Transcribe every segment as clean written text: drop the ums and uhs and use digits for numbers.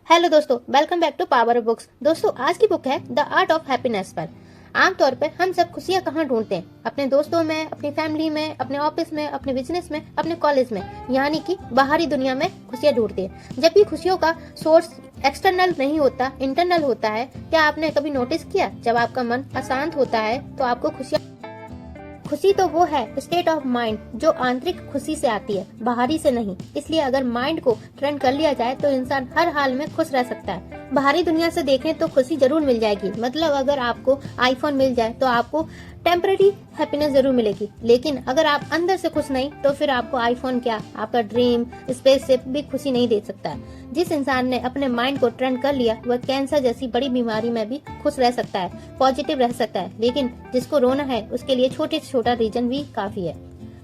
Hello दोस्तों, welcome back to power of books. दोस्तों, आज की बुक है द आर्ट ऑफ हैप्पीनेस पर। आमतौर पर हम सब खुशियाँ कहाँ ढूंढते हैं? अपने दोस्तों में, अपनी फैमिली में, अपने ऑफिस में, अपने बिजनेस में, अपने कॉलेज में, यानी कि बाहरी दुनिया में खुशियाँ ढूंढते हैं। जबकि खुशियों का सोर्स एक्सटर्नल नहीं होता, इंटरनल होता है। क्या आपने कभी नोटिस किया, जब आपका मन अशांत होता है तो आपको खुशी तो वो है स्टेट ऑफ माइंड जो आंतरिक खुशी से आती है, बाहरी से नहीं। इसलिए अगर माइंड को ट्रेन कर लिया जाए तो इंसान हर हाल में खुश रह सकता है। बाहरी दुनिया से देखें तो खुशी जरूर मिल जाएगी। मतलब अगर आपको आईफोन मिल जाए तो आपको टेम्पररी हैप्पीनेस जरूर मिलेगी, लेकिन अगर आप अंदर से खुश नहीं तो फिर आपको आईफोन क्या, आपका ड्रीम स्पेसशिप भी खुशी नहीं दे सकता। जिस इंसान ने अपने माइंड को ट्रेन कर लिया वह कैंसर जैसी बड़ी बीमारी में भी खुश रह सकता है, पॉजिटिव रह सकता है। लेकिन जिसको रोना है उसके लिए छोटे से छोटा रीजन भी काफी है।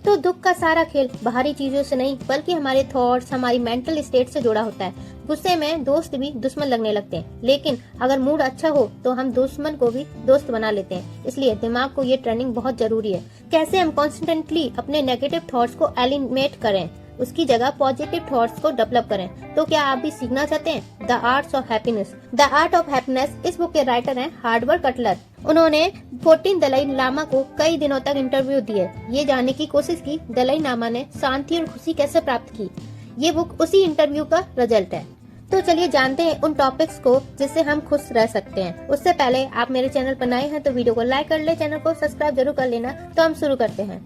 तो दुख का सारा खेल बाहरी चीजों से नहीं बल्कि हमारे थॉट्स, हमारी मेंटल स्टेट से जुड़ा होता है। गुस्से में दोस्त भी दुश्मन लगने लगते हैं, लेकिन अगर मूड अच्छा हो तो हम दुश्मन को भी दोस्त बना लेते हैं। इसलिए दिमाग को ये ट्रेनिंग बहुत जरूरी है। कैसे हम कॉन्स्टेंटली अपने नेगेटिव थॉट्स को एलिमिनेट करें, उसकी जगह पॉजिटिव थॉट्स को डेवलप करें। तो क्या आप भी सीखना चाहते हैं the arts of happiness? The art of happiness इस बुक के राइटर हैं हार्वर्ड कटलर। उन्होंने 14 दलाई लामा को कई दिनों तक इंटरव्यू दिए, ये जानने की कोशिश की दलाई लामा ने शांति और खुशी कैसे प्राप्त की। ये बुक उसी इंटरव्यू का रिजल्ट है। तो चलिए जानते हैं उन टॉपिक्स को जिससे हम खुश रह सकते हैं। उससे पहले आप मेरे चैनल पर नए हैं तो वीडियो को लाइक कर ले, चैनल को सब्सक्राइब जरूर कर लेना। तो हम शुरू करते हैं।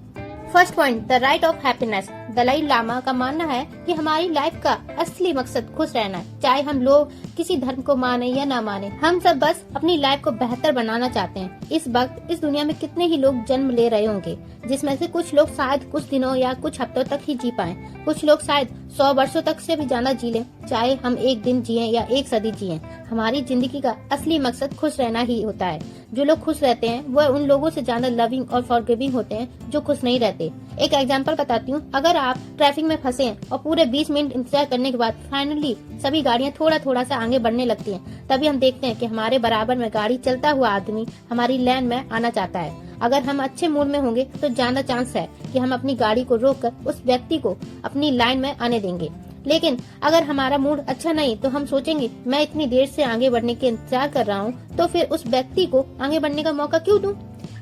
First point, the right of happiness. Dalai Lama का मानना है कि हमारी लाइफ का असली मकसद खुश रहना है। चाहे हम लोग किसी धर्म को माने या ना माने, हम सब बस अपनी लाइफ को बेहतर बनाना चाहते हैं। इस वक्त इस दुनिया में कितने ही लोग जन्म ले रहे होंगे, जिसमें से कुछ लोग शायद कुछ दिनों या कुछ हफ्तों तक ही जी पाएं, कुछ लोग शायद 100 वर्षों तक से भी ज्यादा जी लें। चाहे हम एक दिन जिए या एक सदी जिए, हमारी जिंदगी का असली मकसद खुश रहना ही होता है। जो लोग खुश रहते हैं वह उन लोगों से ज्यादा लविंग और फॉरगिविंग होते हैं जो खुश नहीं रहते। एक एग्जांपल बताती हूँ। अगर आप ट्रैफिक में फंसे हैं और पूरे 20 मिनट इंतजार करने के बाद फाइनली सभी गाड़ियाँ थोड़ा थोड़ा सा आगे बढ़ने लगती हैं, तभी हम देखते हैं कि हमारे बराबर में गाड़ी चलता हुआ आदमी हमारी लाइन में आना चाहता है। अगर हम अच्छे मूड में होंगे तो ज्यादा चांस है कि हम अपनी गाड़ी को रोककर उस व्यक्ति को अपनी लाइन में आने देंगे। लेकिन अगर हमारा मूड अच्छा नहीं तो हम सोचेंगे मैं इतनी देर से आगे बढ़ने के इंतजार कर रहा हूँ, तो फिर उस व्यक्ति को आगे बढ़ने का मौका क्यों दूं?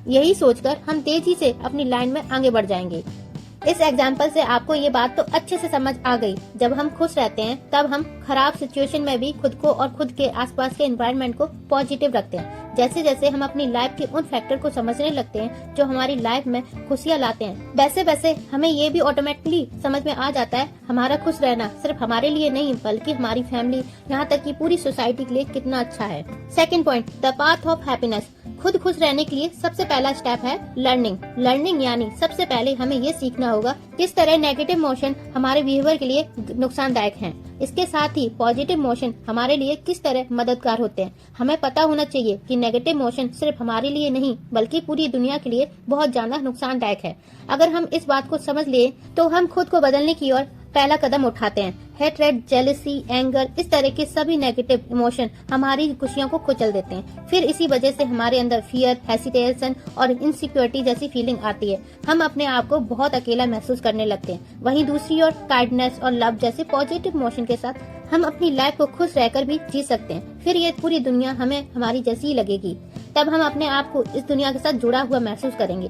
यही सोचकर हम तेजी से अपनी लाइन में आगे बढ़ जाएंगे। इस एग्जाम्पल से आपको ये बात तो अच्छे से समझ आ गई। जब हम खुश रहते हैं तब हम खराब सिचुएशन में भी खुद को और खुद के आसपास के एनवायरनमेंट को पॉजिटिव रखते हैं। जैसे जैसे हम अपनी लाइफ के उन फैक्टर को समझने लगते हैं जो हमारी लाइफ में खुशियाँ लाते हैं, वैसे वैसे हमें ये भी ऑटोमेटिकली समझ में आ जाता है हमारा खुश रहना सिर्फ हमारे लिए नहीं बल्कि हमारी फैमिली, यहाँ तक कि पूरी सोसाइटी के लिए कितना अच्छा है। Second point, the path of happiness. खुद खुश रहने के लिए सबसे पहला स्टेप है लर्निंग यानी सबसे पहले हमें ये सीखना होगा किस तरह नेगेटिव इमोशन हमारे बिहेवियर के लिए नुकसानदायक हैं। इसके साथ ही पॉजिटिव इमोशन हमारे लिए किस तरह मददगार होते हैं। हमें पता होना चाहिए कि नेगेटिव इमोशन सिर्फ हमारे लिए नहीं बल्कि पूरी दुनिया के लिए बहुत ज्यादा नुकसानदायक है। अगर हम इस बात को समझ लें तो हम खुद को बदलने की ओर पहला कदम उठाते हैं। हेट्रेड, जेलसी, एंगर, इस तरह के सभी नेगेटिव इमोशन हमारी खुशियों को कुचल देते हैं। फिर इसी वजह से हमारे अंदर फियर, हेसिटेशन और इनसिक्योरिटी जैसी फीलिंग आती है। हम अपने आप को बहुत अकेला महसूस करने लगते हैं। वहीं दूसरी ओर काइंडनेस और लव जैसे पॉजिटिव इमोशन के साथ हम अपनी लाइफ को खुश रहकर भी जी सकते हैं। फिर ये पूरी दुनिया हमें हमारी जैसी ही लगेगी। तब हम अपने आप को इस दुनिया के साथ जुड़ा हुआ महसूस करेंगे।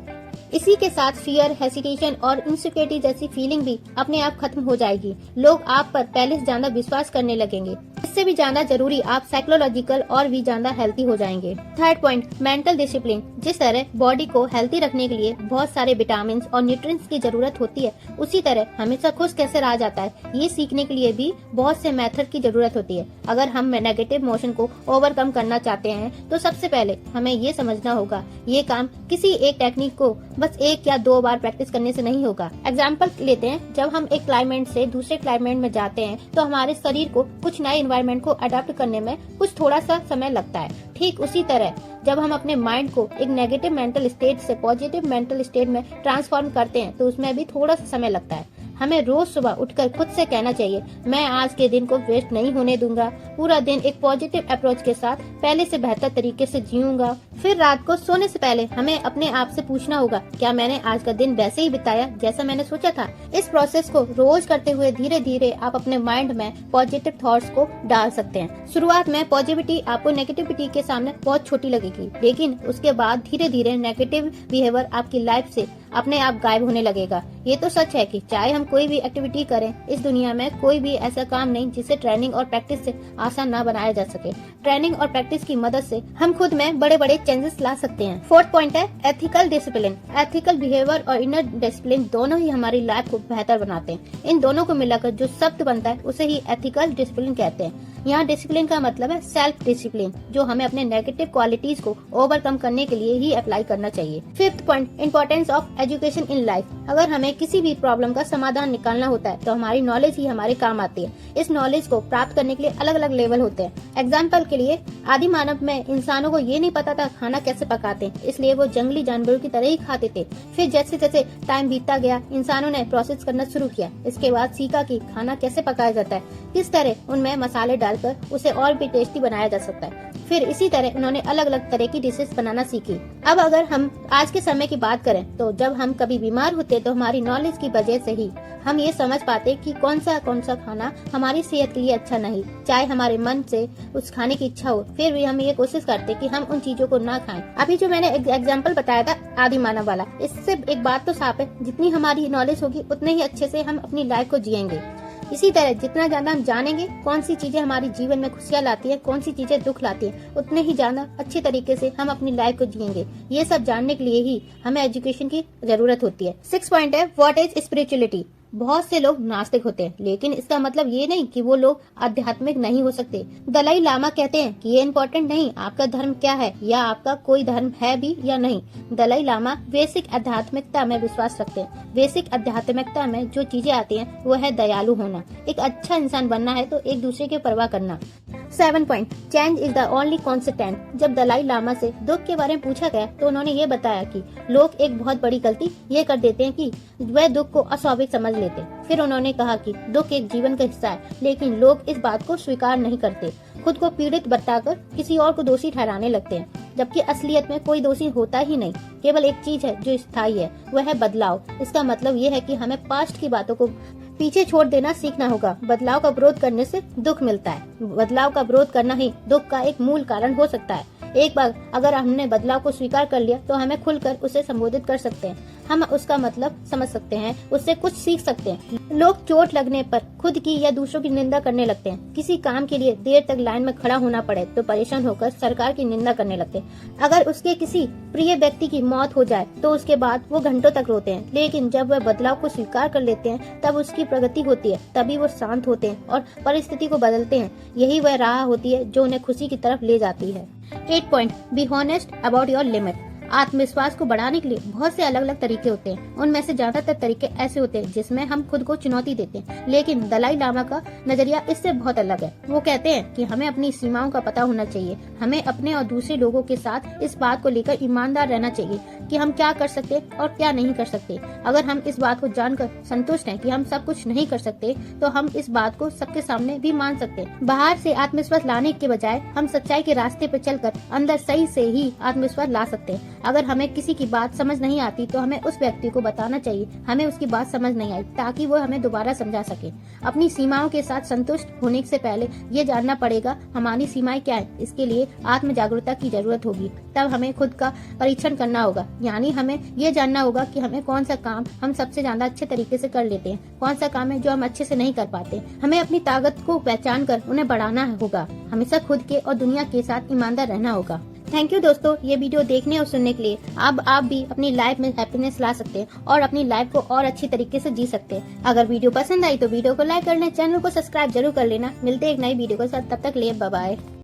इसी के साथ फियर, हेसिटेशन और इनसिक्योरिटी जैसी फीलिंग भी अपने आप खत्म हो जाएगी। लोग आप पर पहले से ज्यादा विश्वास करने लगेंगे। इससे भी ज्यादा जरूरी आप साइकोलॉजिकल और भी ज्यादा हेल्थी हो जाएंगे। Third point, mental discipline. जिस तरह बॉडी को हेल्थी रखने के लिए बहुत सारे विटामिन और न्यूट्रिएंट्स की जरूरत होती है, उसी तरह हमेशा खुश कैसे रहा जाता है ये सीखने के लिए भी बहुत से मेथड की जरूरत होती है। अगर हम नेगेटिव इमोशन को ओवरकम करना चाहते हैं तो सबसे पहले हमें ये समझना होगा ये काम किसी एक टेक्निक को बस 1 या 2 बार प्रैक्टिस करने से नहीं होगा। एग्जाम्पल लेते हैं, जब हम एक क्लाइमेट से दूसरे क्लाइमेट में जाते हैं तो हमारे शरीर को कुछ नए एनवायरनमेंट को अडॉप्ट करने में कुछ थोड़ा सा समय लगता है। ठीक उसी तरह जब हम अपने माइंड को एक नेगेटिव मेंटल स्टेट से पॉजिटिव मेंटल स्टेट में ट्रांसफॉर्म करते हैं तो उसमें भी थोड़ा सा समय लगता है। हमें रोज सुबह उठकर खुद से कहना चाहिए, मैं आज के दिन को वेस्ट नहीं होने दूंगा, पूरा दिन एक पॉजिटिव अप्रोच के साथ पहले से बेहतर तरीके से जीऊंगा। फिर रात को सोने से पहले हमें अपने आप से पूछना होगा, क्या मैंने आज का दिन वैसे ही बिताया जैसा मैंने सोचा था। इस प्रोसेस को रोज करते हुए धीरे धीरे आप अपने माइंड में पॉजिटिव थॉट्स को डाल सकते हैं। शुरुआत में पॉजिटिविटी आपको नेगेटिविटी के सामने बहुत छोटी लगेगी, लेकिन उसके बाद धीरे धीरे नेगेटिव बिहेवियर आपकी लाइफ से अपने आप गायब होने लगेगा। ये तो सच है कि चाहे हम कोई भी एक्टिविटी करें, इस दुनिया में कोई भी ऐसा काम नहीं जिसे ट्रेनिंग और प्रैक्टिस से आसान ना बनाया जा सके। ट्रेनिंग और प्रैक्टिस की मदद से हम खुद में बड़े बड़े चेंजेस ला सकते हैं। फोर्थ पॉइंट है एथिकल डिसिप्लिन। एथिकल बिहेवियर और इनर डिसिप्लिन दोनों ही हमारी लाइफ को बेहतर बनाते हैं। इन दोनों को मिलाकर जो शब्द बनता है उसे ही एथिकल डिसिप्लिन कहते हैं। यहाँ डिसिप्लिन का मतलब है सेल्फ डिसिप्लिन, जो हमें अपने नेगेटिव क्वालिटीज को ओवरकम करने के लिए ही अप्लाई करना चाहिए। Fifth point, importance of education in life. अगर हमें किसी भी प्रॉब्लम का समाधान निकालना होता है तो हमारी नॉलेज ही हमारे काम आती है। इस नॉलेज को प्राप्त करने के लिए अलग अलग लेवल होते हैं। एग्जाम्पल के लिए आदि मानव में इंसानों को ये नहीं पता था खाना कैसे पकाते हैं, इसलिए वो जंगली जानवरों की तरह ही खाते थे। फिर जैसे जैसे टाइम बीतता गया, इंसानों ने प्रोसेस करना शुरू किया। इसके बाद सीखा कि खाना कैसे पकाया जाता है, किस तरह उनमें मसाले डालकर उसे और भी टेस्टी बनाया जा सकता है। फिर इसी तरह उन्होंने अलग अलग तरह की डिशेस बनाना सीखी। अब अगर हम आज के समय की बात करें तो जब हम कभी बीमार होते तो हमारी नॉलेज की वजह से ही हम ये समझ पाते कि कौन सा खाना हमारी सेहत के लिए अच्छा नहीं। चाहे हमारे मन से उस खाने की इच्छा हो, फिर भी हम ये कोशिश करते कि हम उन चीजों को ना खाएं। अभी जो मैंने एग्जाम्पल बताया था आदि मानव वाला, इससे एक बात तो साफ है, जितनी हमारी नॉलेज होगी उतने ही अच्छे से हम अपनी लाइफ को जिएंगे। इसी तरह जितना ज्यादा हम जानेंगे कौन सी चीजें हमारी जीवन में खुशियाँ लाती है, कौन सी चीजें दुख लाती है, उतने ही ज्यादा अच्छे तरीके से हम अपनी लाइफ को जिएंगे। ये सब जानने के लिए ही हमें एजुकेशन की जरूरत होती है। 6 पॉइंट है व्हाट इज स्पिरिचुअलिटी। बहुत से लोग नास्तिक होते हैं, लेकिन इसका मतलब ये नहीं कि वो लोग आध्यात्मिक नहीं हो सकते। दलाई लामा कहते हैं कि ये इम्पोर्टेंट नहीं आपका धर्म क्या है या आपका कोई धर्म है भी या नहीं। दलाई लामा बेसिक आध्यात्मिकता में विश्वास रखते हैं। बेसिक आध्यात्मिकता में जो चीजें आती हैं वो है दयालु होना। एक अच्छा इंसान बनना है तो एक दूसरे की परवाह करना। 7 point, change is the only constant. जब दलाई लामा से दुख के बारे में पूछा गया तो उन्होंने ये बताया कि लोग एक बहुत बड़ी गलती ये कर देते हैं कि वह दुख को अस्वाभाविक समझ लेते। फिर उन्होंने कहा कि दुख एक जीवन का हिस्सा है, लेकिन लोग इस बात को स्वीकार नहीं करते। खुद को पीड़ित बताकर किसी और को दोषी ठहराने लगते हैं, जबकि असलियत में कोई दोषी होता ही नहीं। केवल एक चीज है जो स्थायी है, वह है बदलाव। इसका मतलब ये है कि हमें पास्ट की बातों को पीछे छोड़ देना सीखना होगा। बदलाव का विरोध करने से दुख मिलता है। बदलाव का विरोध करना ही दुख का एक मूल कारण हो सकता है। एक बार अगर हमने बदलाव को स्वीकार कर लिया तो हमें खुलकर उसे संबोधित कर सकते हैं। हम उसका मतलब समझ सकते हैं, उससे कुछ सीख सकते हैं। लोग चोट लगने पर खुद की या दूसरों की निंदा करने लगते हैं। किसी काम के लिए देर तक लाइन में खड़ा होना पड़े तो परेशान होकर सरकार की निंदा करने लगते हैं। अगर उसके किसी प्रिय व्यक्ति की मौत हो जाए तो उसके बाद वो घंटों तक रोते हैं, लेकिन जब वह बदलाव को स्वीकार कर लेते हैं तब उसकी प्रगति होती है। तभी वो शांत होते हैं और परिस्थिति को बदलते हैं। यही वह राह होती है जो उन्हें खुशी की तरफ ले जाती है। 8 point, be honest about your limit. आत्मविश्वास को बढ़ाने के लिए बहुत से अलग अलग तरीके होते हैं। उनमें से ज्यादातर तरीके ऐसे होते हैं जिसमें हम खुद को चुनौती देते हैं, लेकिन दलाई लामा का नजरिया इससे बहुत अलग है। वो कहते हैं कि हमें अपनी सीमाओं का पता होना चाहिए। हमें अपने और दूसरे लोगों के साथ इस बात को लेकर ईमानदार रहना चाहिए कि हम क्या कर सकते और क्या नहीं कर सकते। अगर हम इस बात को जानकर संतुष्ट हैं कि हम सब कुछ नहीं कर सकते तो हम इस बात को सबके सामने भी मान सकते हैं। बाहर से आत्मविश्वास लाने के बजाय हम सच्चाई के रास्ते पर चलकर अंदर सही से ही आत्मविश्वास ला सकते हैं। अगर हमें किसी की बात समझ नहीं आती तो हमें उस व्यक्ति को बताना चाहिए हमें उसकी बात समझ नहीं आई, ताकि वो हमें दोबारा समझा सके। अपनी सीमाओं के साथ संतुष्ट होने से पहले ये जानना पड़ेगा हमारी सीमाएं क्या है। इसके लिए आत्म जागरूकता की जरूरत होगी। तब हमें खुद का परीक्षण करना होगा, यानी हमें ये जानना होगा कि हमें कौन सा काम हम सबसे ज्यादा अच्छे तरीके से कर लेते हैं, कौन सा काम है जो हम अच्छे से नहीं कर पाते। हमें अपनी ताकत को पहचान कर उन्हें बढ़ाना होगा। हमेशा खुद के और दुनिया के साथ ईमानदार रहना होगा। थैंक यू दोस्तों, ये वीडियो देखने और सुनने के लिए। अब आप भी अपनी लाइफ में हैप्पीनेस ला सकते हैं और अपनी लाइफ को और अच्छी तरीके से जी सकते हैं। अगर वीडियो पसंद आई तो वीडियो को लाइक कर लें, चैनल को सब्सक्राइब जरूर कर लेना। मिलते हैं एक नई वीडियो के साथ, तब तक लिए बाय बाय।